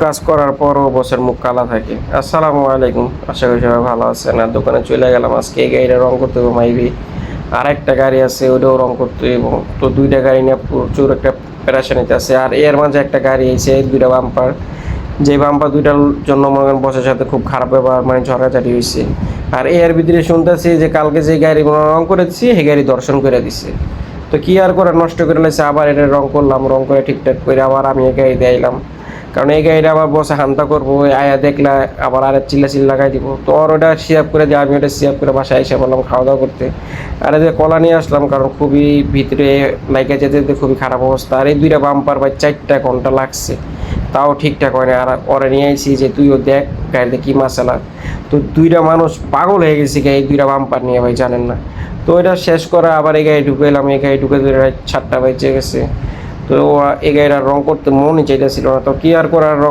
কাজ করার পরও বসের মুখ কালা থাকে। আসসালামু আলাইকুম, আশা করি সবাই ভালো আছেন। আর দোকানে চলে গেলাম, আজকে এই গাড়িটা রং করতে হবে মাইবি। আর একটা গাড়ি আছে, ওটাও রং করতে হবে। তো দুইটা গাড়ি নিয়ে প্রচুর একটা প্যারাশানিতে আছে। আর এর মাঝে একটা গাড়ি এসে দুইটা বাম্পার, যে বাম্পার দুইটার জন্য মনে করেন বসের সাথে খুব খারাপ ব্যবহার, মানে ঝগড়াঝাটি হয়েছে। আর এর ভিতরে শুনতেছি যে কালকে যে গাড়ি রং করে দিচ্ছি সেই গাড়ি দর্শন করে দিছে। তো কি আর করে, নষ্ট করে লাগছে। আবার এটা রং করলাম, রং করে ঠিকঠাক করে আবার আমি এই গাড়ি দিলাম। কারণ এই গাড়িটা আবার বসে হান্তা করবো, আয়া দেখলে আবার আর চিল্লা লাগাই দিব। তো ওর ওটা সিয়াপ করে দিয়ে আমি ওটা সিয়াপ করে বাসায় এসে বললাম খাওয়া দাওয়া করতে। আর এই যে কলা নিয়ে আসলাম, কারণ খুবই ভিতরে লাইকা যেতে যেতে খুবই খারাপ অবস্থা। আর এই দুইটা বাম্পার ভাই 4টা ঘন্টা লাগছে, তাও ঠিকঠাক হয় না। আর ওরে নিয়ে আইছি যে তুইও দেখ গাড়িতে কী মাসালা। তো দুইটা মানুষ পাগল হয়ে গেছে এই দুইটা বাম্পার নিয়ে, ভাই জানেন না। তো এটা শেষ করে আবার এই গাড়ি ঢুকে এলাম, এই গাড়ি ঢুকে 7টা বেজে গেছে। তো এই গাড়িটা রং করতে মনই চাইতেছিল না, তো কি আর করার, রং